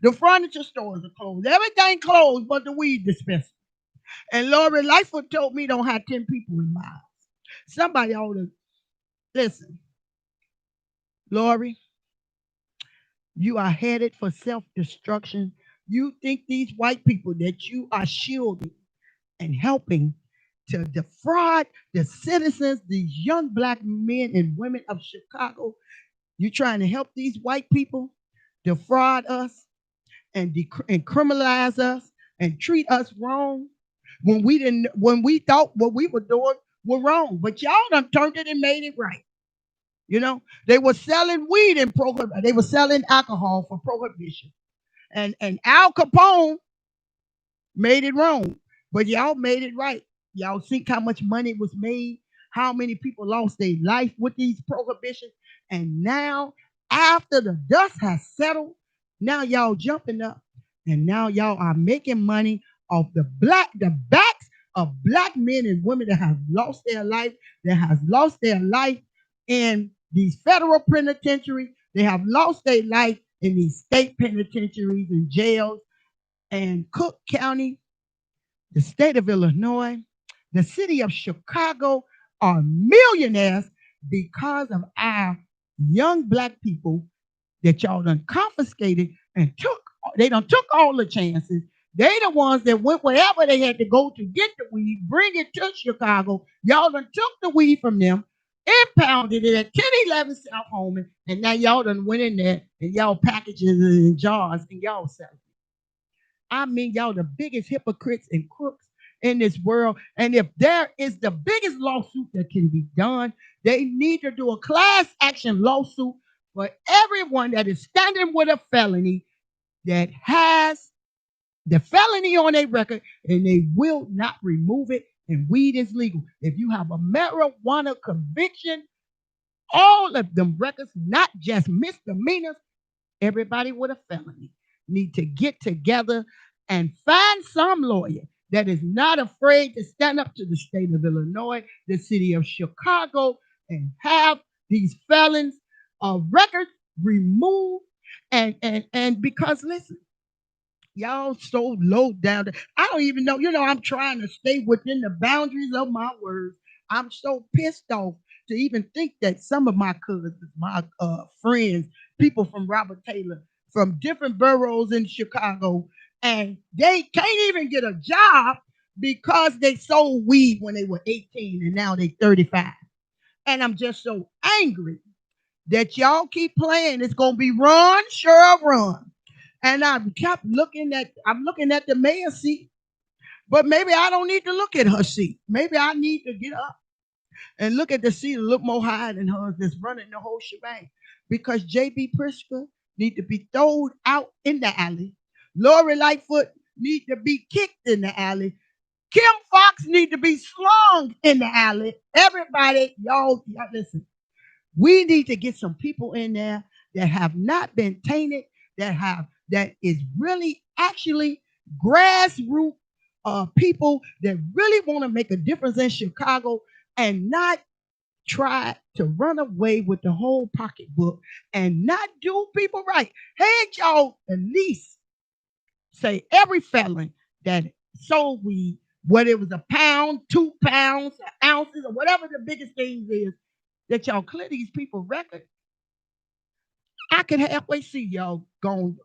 The furniture stores are closed. Everything closed but the weed dispensary. And Lori Lightfoot told me don't have 10 people in my house. Somebody ought to listen. Lori, you are headed for self-destruction. You think these white people that you are shielding and helping to defraud the citizens, these young black men and women of Chicago, you trying to help these white people defraud us and criminalize us and treat us wrong when we thought what we were doing were wrong. But y'all done turned it and made it right. You know, they were selling weed and they were selling alcohol for prohibition. And Al Capone made it wrong, but y'all made it right. Y'all think how much money was made, how many people lost their life with these prohibitions, and now after the dust has settled, now y'all jumping up, and now y'all are making money off the backs of black men and women that have lost their life, that has lost their life in these federal penitentiaries, they have lost their life in these state penitentiaries and jails, and Cook County, the state of Illinois, the city of Chicago are millionaires because of our young black people that y'all done confiscated and they done took all the chances. They the ones that went wherever they had to go to get the weed, bring it to Chicago. Y'all done took the weed from them, impounded it at 1011 South Holman, and now y'all done went in there and y'all packages it in jars and y'all sell it. I mean, y'all the biggest hypocrites and crooks in this world. And if there is the biggest lawsuit that can be done, they need to do a class action lawsuit for everyone that is standing with a felony that has the felony on their record and they will not remove it. And weed is legal. If you have a marijuana conviction, all of them records, not just misdemeanors, everybody with a felony need to get together and find some lawyer that is not afraid to stand up to the state of Illinois, the city of Chicago, and have these felons records removed. And because listen, y'all so low down. I don't even know. You know, I'm trying to stay within the boundaries of my words. I'm so pissed off to even think that some of my cousins, my friends, people from Robert Taylor, from different boroughs in Chicago, and they can't even get a job because they sold weed when they were 18 and now they 35. And I'm just so angry that y'all keep playing. It's gonna be run, Cheryl, run. And I'm looking at the mayor's seat, but maybe I don't need to look at her seat. Maybe I need to get up and look at the seat and look more high than hers that's running the whole shebang. Because J.B. Pritzker need to be thrown out in the alley. Lori Lightfoot need to be kicked in the alley. Kim Fox rocks need to be slung in the alley. Everybody, y'all listen. We need to get some people in there that have not been tainted, that is really actually grassroots people that really want to make a difference in Chicago and not try to run away with the whole pocketbook and not do people right. Hey, y'all, at least say every felon that sold weed, whether it was a pound, 2 pounds, ounces, or whatever the biggest thing is, that y'all clear these people record. I can halfway see y'all going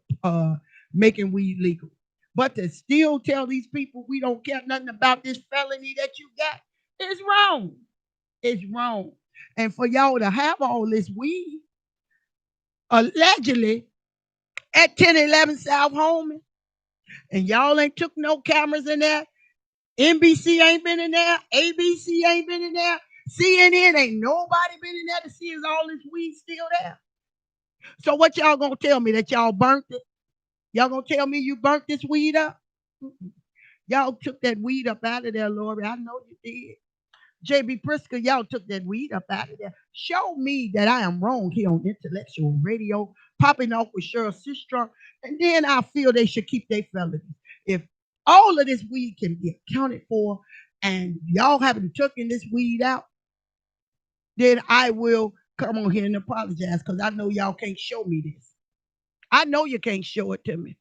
making weed legal. But to still tell these people we don't care nothing about this felony that you got is wrong. It's wrong. And for y'all to have all this weed allegedly at 1011 South Holman, and y'all ain't took no cameras in there. NBC ain't been in there. ABC ain't been in there. CNN ain't nobody been in there to see is all this weed still there. So what y'all gonna tell me, that y'all burnt it? Y'all gonna tell me you burnt this weed up? Y'all took that weed up out of there, Lori. I know you did. JB Prisker, y'all took that weed up out of there. Show me that I am wrong here on Intellectual Radio, popping off with Cheryl Sistrunk, and then I feel they should keep their felonies. If all of this weed can be accounted for and y'all haven't taken this weed out, then I will come on here and apologize, because I know y'all can't show me this. I know you can't show it to me,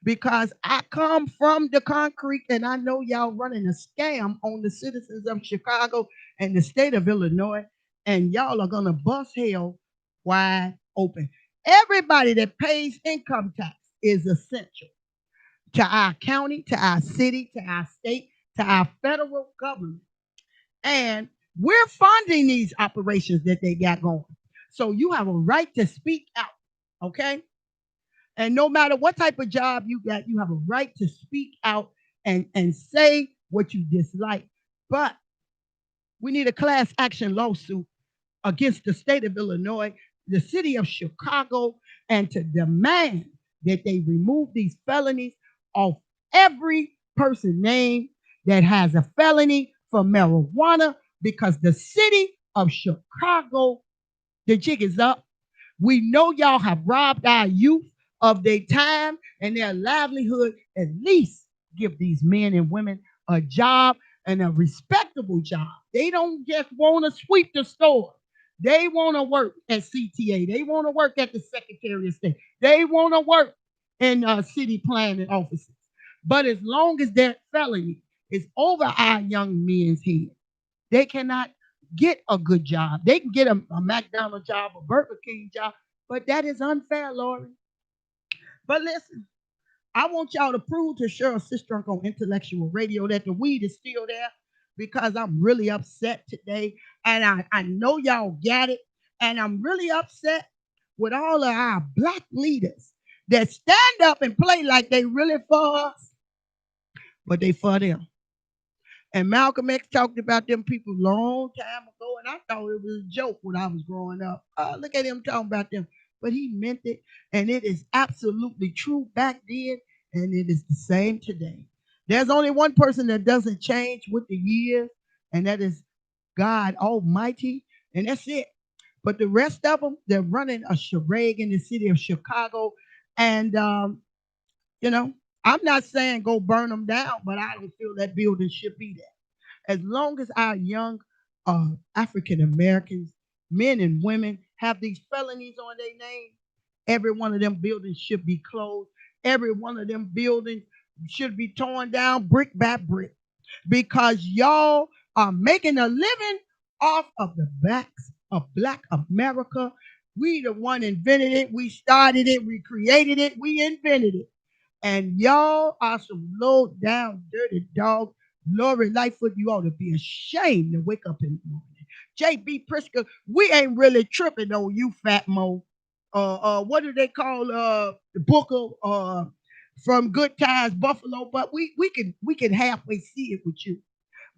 because I come from the concrete and I know y'all running a scam on the citizens of Chicago and the state of Illinois, and y'all are going to bust hell wide open. Everybody that pays income tax is essential to our county, to our city, to our state, to our federal government. And we're funding these operations that they got going. So you have a right to speak out, okay? And no matter what type of job you got, you have a right to speak out and say what you dislike. But we need a class action lawsuit against the state of Illinois, the city of Chicago, and to demand that they remove these felonies off every person name that has a felony for marijuana, because the city of Chicago, the jig is up. We know y'all have robbed our youth of their time and their livelihood. At least give these men and women a job, and a respectable job. They don't just want to sweep the store. They want to work at CTA. They want to work at the Secretary of State. They want to work in city planning offices. But as long as that felony is over our young men's head, they cannot get a good job. They can get a McDonald's job, a Burger King job, but that is unfair, Lori. But listen, I want y'all to prove to Cheryl Sistrunk on Intellectual Radio that the weed is still there, because I'm really upset today. And I know y'all got it. And I'm really upset with all of our black leaders that stand up and play like they really for us, but they for them. And Malcolm X talked about them people long time ago, and I thought it was a joke when I was growing up. Look at him talking about them. But he meant it, and it is absolutely true back then, and it is the same today. There's only one person that doesn't change with the years, and that is God Almighty, and that's it. But the rest of them, they're running a charade in the city of Chicago, and you know, I'm not saying go burn them down, but I don't feel that building should be there. As long as our young African Americans, men and women, have these felonies on their name, every one of them buildings should be closed. Every one of them buildings should be torn down brick by brick, because y'all are making a living off of the backs of Black America. We the one invented it. We started it. We created it. We invented it. And y'all are some low down, dirty dogs. Lori Lightfoot, you ought to be ashamed to wake up in the morning. JB Prisker, we ain't really tripping on you, Fat Mo. What do they call the Booker from Good Times Buffalo? But we can halfway see it with you.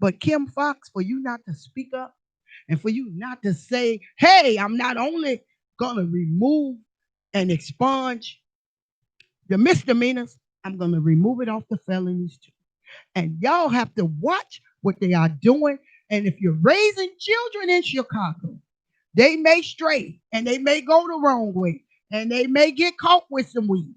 But Kim Fox, for you not to speak up and for you not to say, hey, I'm not only gonna remove and expunge the misdemeanors, I'm going to remove it off the felonies too. And y'all have to watch what they are doing. And if you're raising children in Chicago, they may stray and they may go the wrong way and they may get caught with some weed.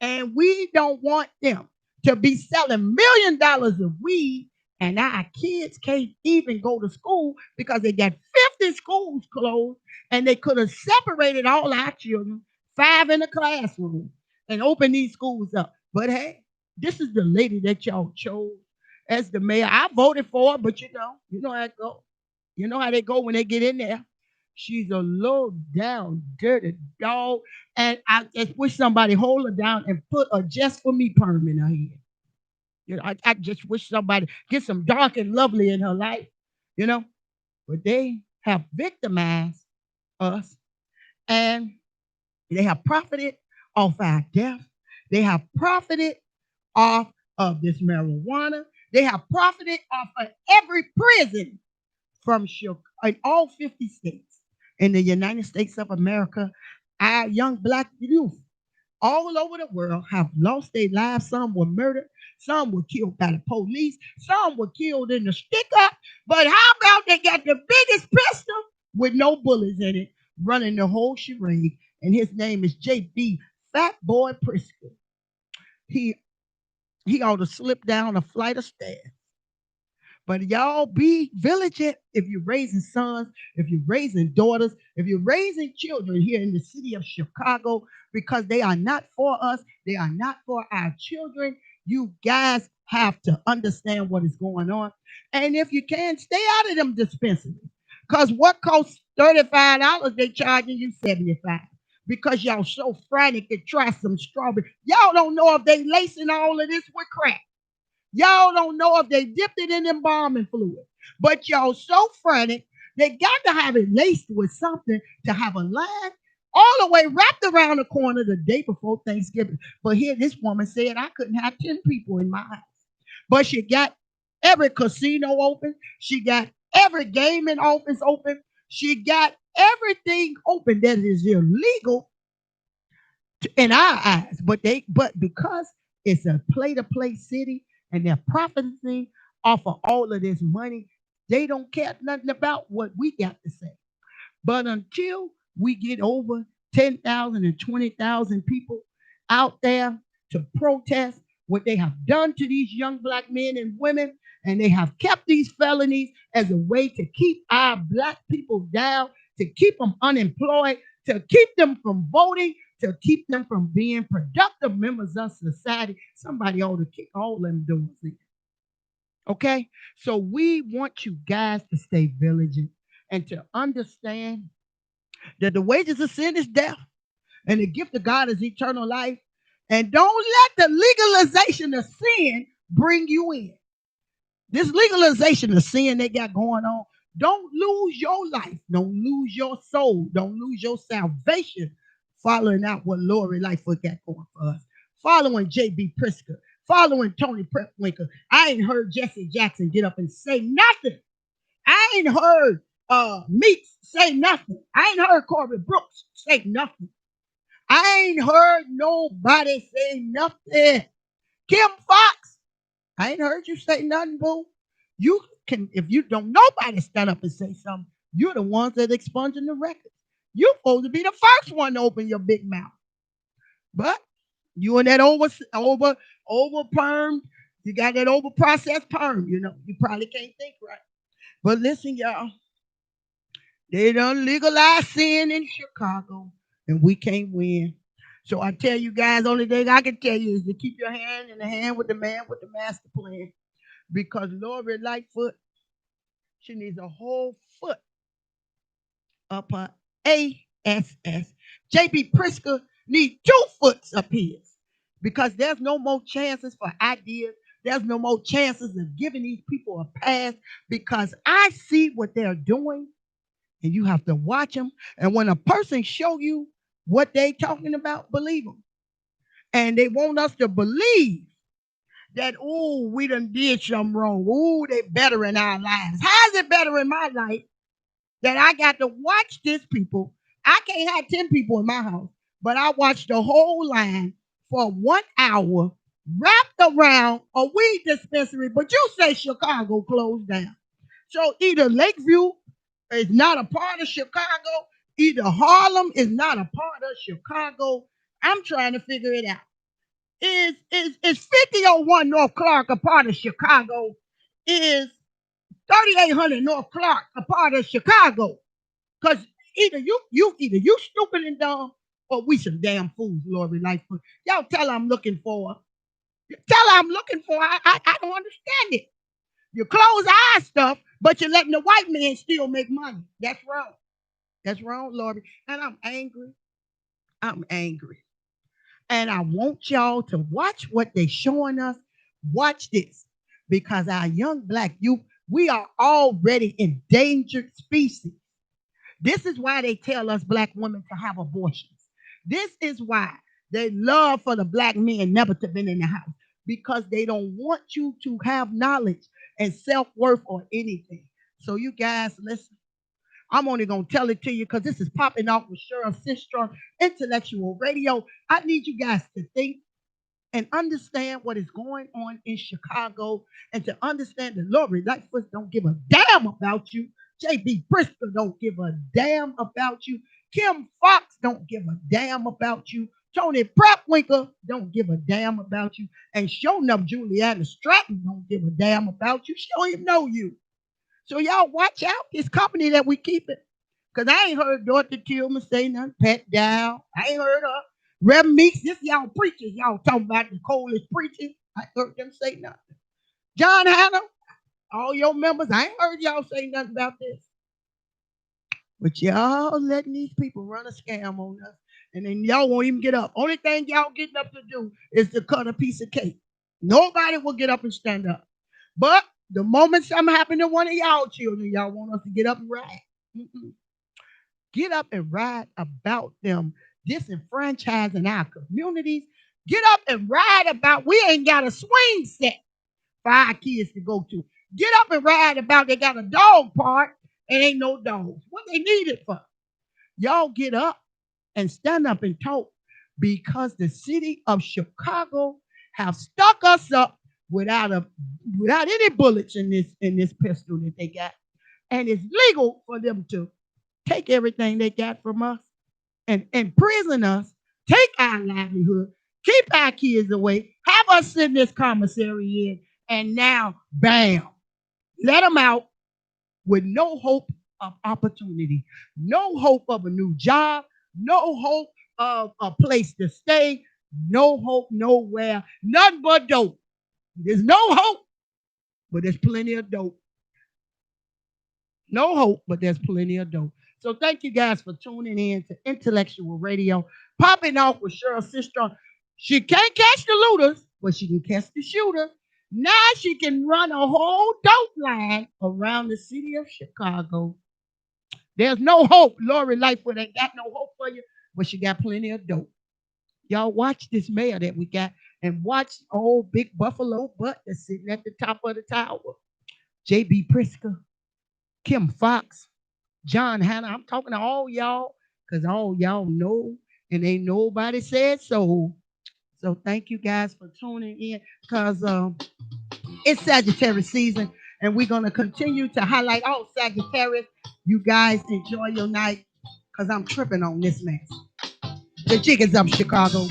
And we don't want them to be selling $1 million of weed and our kids can't even go to school because they got 50 schools closed and they could have separated all our children, 5 in a classroom, and opened these schools up. But hey, this is the lady that y'all chose as the mayor. I voted for her, but you know how it go. You know how they go when they get in there. She's a low down, dirty dog. And I just wish somebody hold her down and put a just for me perm in her head. I just wish somebody get some dark and lovely in her life, you know. But they have victimized us and they have profited off our death. They have profited off of this marijuana. They have profited off of every prison from in all 50 states in the United States of America. Our young black youth all over the world have lost their lives. Some were murdered. Some were killed by the police. Some were killed in the stick up. But how about they got the biggest pistol with no bullets in it running the whole charade? And his name is JB Fat Boy Prisker. He ought to slip down a flight of stairs. But y'all be vigilant if you're raising sons, if you're raising daughters, if you're raising children here in the city of Chicago, because they are not for us. They are not for our children. You guys have to understand what is going on. And if you can, stay out of them dispensaries. Because what costs $35, they charging you $75. Because y'all so frantic to try some strawberry. Y'all don't know if they lacing all of this with crack. Y'all don't know if they dipped it in embalming fluid. But y'all so frantic, they got to have it laced with something to have a line all the way wrapped around the corner the day before Thanksgiving. But here, this woman said I couldn't have 10 people in my house. But she got every casino open. She got every gaming office open. She got everything open that is illegal in our eyes. But because it's a play-to-play city, and they're profiting off of all of this money, they don't care nothing about what we got to say. But until we get over 10,000 and 20,000 people out there to protest what they have done to these young black men and women, and they have kept these felonies as a way to keep our black people down, to keep them unemployed, to keep them from voting, to keep them from being productive members of society. Somebody ought to kick all them doors in. Okay? So we want you guys to stay vigilant and to understand that the wages of sin is death and the gift of God is eternal life. And don't let the legalization of sin bring you in. This legalization of sin they got going on, don't lose your life. Don't lose your soul. Don't lose your salvation following out what Lori Lightfoot got going for us. Following J.B. Prisker. Following Tony Prepwinkel. I ain't heard Jesse Jackson get up and say nothing. I ain't heard Meeks say nothing. I ain't heard Corbin Brooks say nothing. I ain't heard nobody say nothing. Kim Fox, I ain't heard you say nothing, boo. You can, if you don't nobody stand up and say something, you're the ones that expunging the records. You're supposed to be the first one to open your big mouth. But you and that over perm, you got that over processed perm, you probably can't think right. But listen, y'all, they done legalize sin in Chicago, and we can't win. So I tell you guys, only thing I can tell you is to keep your hand in the hand with the man with the master plan. Because Lori Lightfoot, she needs a whole foot up her ASS. J.B. Prisker needs 2 foots up his. Because there's no more chances for ideas. There's no more chances of giving these people a pass. Because I see what they're doing. And you have to watch them. And when a person show you what they talking about, believe them. And they want us to believe that, oh, we done did something wrong. Oh, they better in our lives. How's it better in my life that I got to watch this people? I can't have 10 people in my house, but I watched the whole line for 1 hour wrapped around a weed dispensary, but you say Chicago closed down. So either Lakeview is not a part of Chicago, either Harlem is not a part of Chicago. I'm trying to figure it out. Is 5001 North Clark a part of Chicago? Is 3800 North Clark a part of Chicago? Because either you stupid and dumb, or we some damn fools, Lord, like y'all tell her I'm looking for. Tell her I'm looking for. I don't understand it. You close eye stuff, but you're letting the white man still make money. That's wrong. That's wrong, Lord. And I'm angry. I'm angry. And I want y'all to watch what they're showing us. Watch this. Because our young black youth, we are already endangered species. This is why they tell us black women to have abortions. This is why they love for the black men never to be in the house. Because they don't want you to have knowledge and self-worth or anything. So you guys, listen. I'm only going to tell it to you because this is popping off with Cheryl Sistrunk, Intellectual Radio. I need you guys to think and understand what is going on in Chicago and to understand that Lori Lightfoot don't give a damn about you. J.B. Bristol don't give a damn about you. Kim Fox don't give a damn about you. Tony Prepwinkle don't give a damn about you. And sure enough, Juliana Stratton don't give a damn about you. She don't even know you. So y'all watch out. This company that we keep it. Because I ain't heard Dorothy Tillman say nothing. Pat Dow. I ain't heard her. Reverend Meeks. This y'all preachers. Y'all talking about the coldest preaching. I heard them say nothing. John Hannah. All your members. I ain't heard y'all say nothing about this. But y'all letting these people run a scam on us. And then y'all won't even get up. Only thing y'all getting up to do is to cut a piece of cake. Nobody will get up and stand up. But the moment something happened to one of y'all children, y'all want us to get up and ride. Mm-mm. Get up and ride about them disenfranchising our communities. Get up and ride about we ain't got a swing set for our kids to go to. Get up and ride about they got a dog park and ain't no dogs. What they need it for? Y'all get up and stand up and talk because the city of Chicago have stuck us up without any bullets in this pistol that they got. And it's legal for them to take everything they got from us and imprison us, take our livelihood, keep our kids away, have us in this commissary in, and now, bam, let them out with no hope of opportunity, no hope of a new job, no hope of a place to stay, no hope nowhere, nothing but dope. There's no hope, but there's plenty of dope. No hope, but there's plenty of dope. So thank you guys for tuning in to Intellectual Radio. Popping off with Cheryl Sistrunk. She can't catch the looters, but she can catch the shooter. Now she can run a whole dope line around the city of Chicago. There's no hope. Lori Lightfoot ain't got no hope for you, but she got plenty of dope. Y'all watch this mayor that we got and watch old big buffalo butt that's sitting at the top of the tower. J.B. Prisker, Kim Fox, John Hannah. I'm talking to all y'all because all y'all know and ain't nobody said so. So thank you guys for tuning in because it's Sagittarius season and we're going to continue to highlight all Sagittarius. You guys enjoy your night because I'm tripping on this mess. The jig is up, Chicago.